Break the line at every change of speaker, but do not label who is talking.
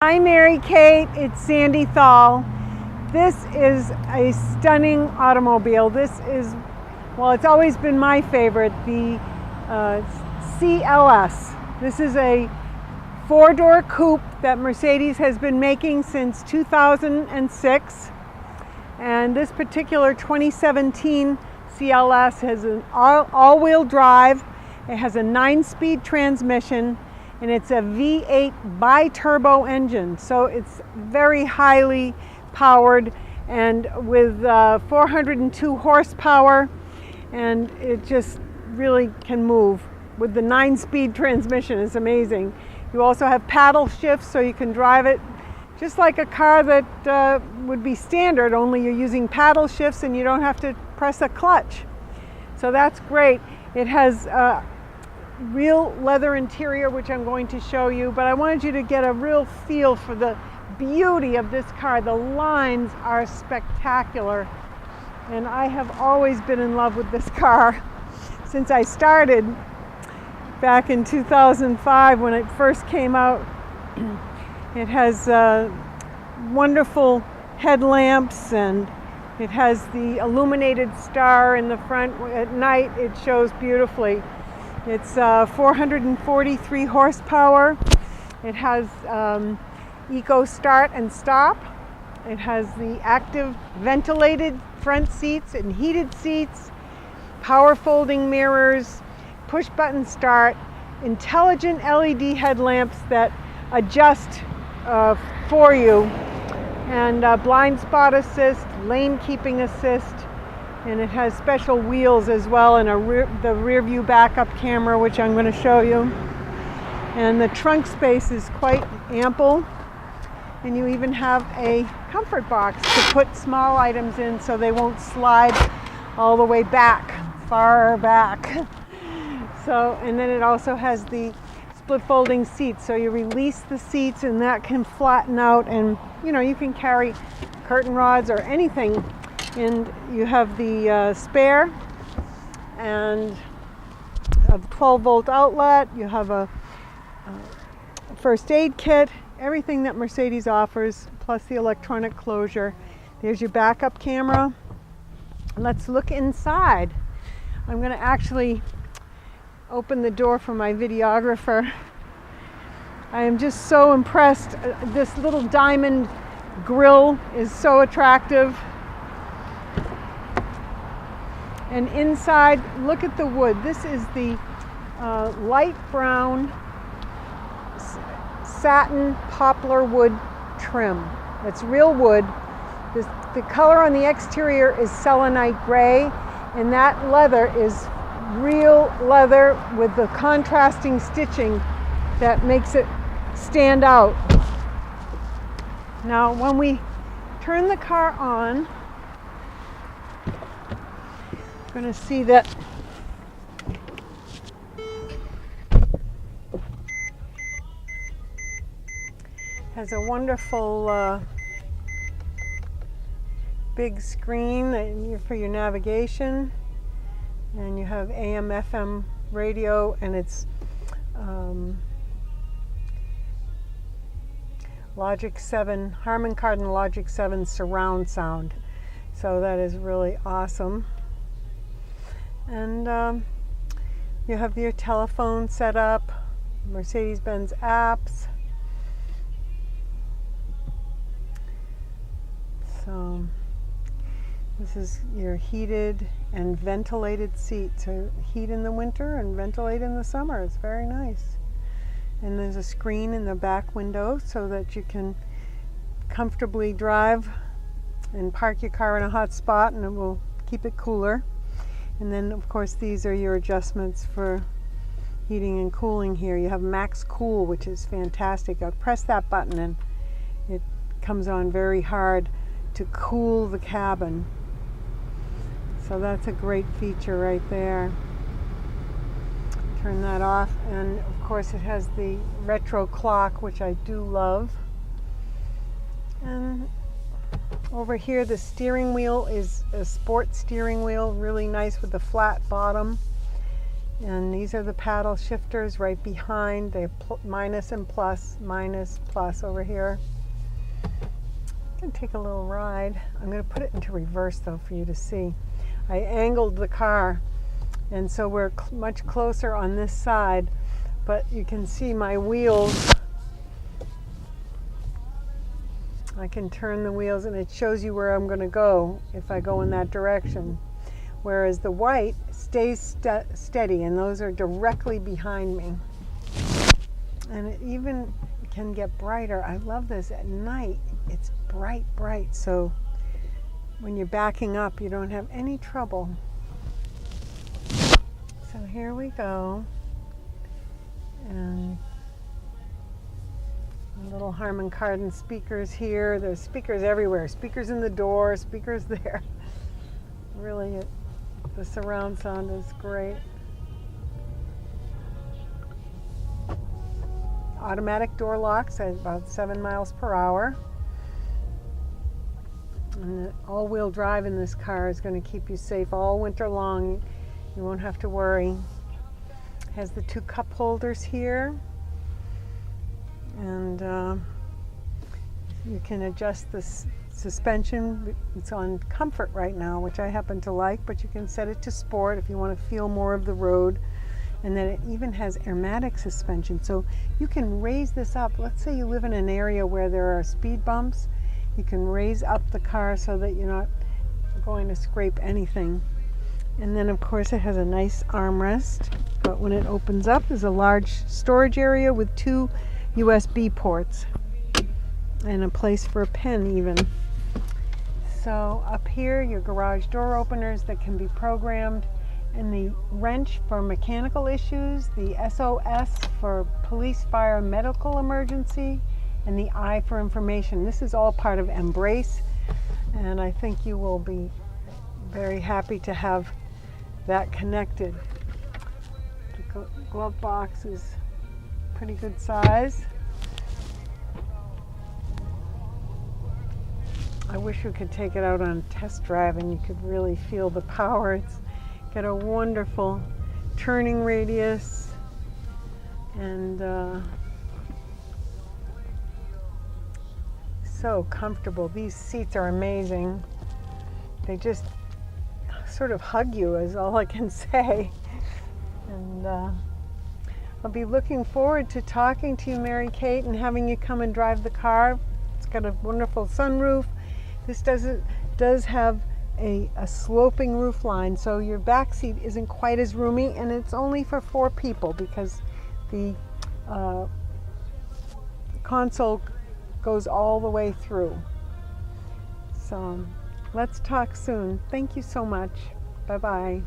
Hi Mary Kate, it's Sandy Thal. This is a stunning automobile. This is, well, it's always been my favorite, the CLS. This is a four-door coupe that Mercedes has been making since 2006. And this particular 2017 CLS has an all-wheel drive. It has a 9-speed transmission. And it's a V8 bi-turbo engine, so it's very highly powered and with 402 horsepower, and it just really can move with the 9-speed transmission. It's amazing. You also have paddle shifts, so you can drive it just like a car that would be standard, only you're using paddle shifts and you don't have to press a clutch. So that's great. It has real leather interior, which I'm going to show you, but I wanted you to get a real feel for the beauty of this car. The lines are spectacular, and I have always been in love with this car since I started back in 2005 when it first came out. It has wonderful headlamps, and it has the illuminated star in the front. At night it shows beautifully. It's 443 horsepower. It has eco start and stop. It has the active ventilated front seats and heated seats, power folding mirrors, push button start, intelligent LED headlamps that adjust for you, and blind spot assist, lane keeping assist. And it has special wheels as well, and the rear view backup camera, which I'm going to show you. And the trunk space is quite ample, and you even have a comfort box to put small items in so they won't slide all the way back, far back. So, and then it also has the split folding seats, so you release the seats and that can flatten out, and you can carry curtain rods or anything. And you have the spare and a 12-volt outlet. You have a first aid kit, everything that Mercedes offers, plus the electronic closure. There's your backup camera. Let's look inside. I'm going to actually open the door for my videographer. I am just so impressed. This little diamond grille is so attractive. And inside, look at the wood. This is the light brown satin poplar wood trim. It's real wood. The color on the exterior is selenite gray, and that leather is real leather with the contrasting stitching that makes it stand out. Now, when we turn the car on, going to see that has a wonderful big screen for your navigation, and you have AM FM radio, and it's Logic 7 Harman Kardon Logic 7 surround sound, so that is really awesome. And you have your telephone set up, Mercedes-Benz apps. So this is your heated and ventilated seat. So heat in the winter and ventilate in the summer. It's very nice. And there's a screen in the back window so that you can comfortably drive and park your car in a hot spot, and it will keep it cooler. And then, of course, these are your adjustments for heating and cooling here. You have Max Cool, which is fantastic. I'll press that button and it comes on very hard to cool the cabin. So that's a great feature right there. Turn that off, and of course it has the retro clock, which I do love. And over here, the steering wheel is a sport steering wheel, really nice with the flat bottom. And these are the paddle shifters right behind. They have minus and plus, minus, plus over here. I'm going to take a little ride. I'm going to put it into reverse though for you to see. I angled the car, and so we're much closer on this side, but you can see my wheels. I can turn the wheels and it shows you where I'm going to go if I go in that direction. Whereas the white stays steady, and those are directly behind me. And it even can get brighter. I love this at night. It's bright, bright. So when you're backing up, you don't have any trouble. So here we go. And little Harman Kardon speakers here. There's speakers everywhere. Speakers in the door, speakers there. Really, the surround sound is great. Automatic door locks at about 7 miles per hour. And the all-wheel drive in this car is going to keep you safe all winter long. You won't have to worry. It has the 2 cup holders here. And you can adjust the suspension. It's on comfort right now, which I happen to like, but you can set it to sport if you want to feel more of the road. And then it even has airmatic suspension, so you can raise this up. Let's say you live in an area where there are speed bumps. You can raise up the car so that you're not going to scrape anything. And then of course it has a nice armrest, but when it opens up, there's a large storage area with 2 USB ports and a place for a pen even. So up here, your garage door openers that can be programmed, and the wrench for mechanical issues, the SOS for police, fire, medical emergency, and the I for information. This is all part of Embrace, and I think you will be very happy to have that connected. The glove box is pretty good size. I wish we could take it out on a test drive and you could really feel the power. It's got a wonderful turning radius, and so comfortable. These seats are amazing. They just sort of hug you, is all I can say. And I'll be looking forward to talking to you, Mary Kate, and having you come and drive the car. It's got a wonderful sunroof. This does have a sloping roof line, so your back seat isn't quite as roomy, and it's only for 4 people because the console goes all the way through. So let's talk soon. Thank you so much. Bye-bye.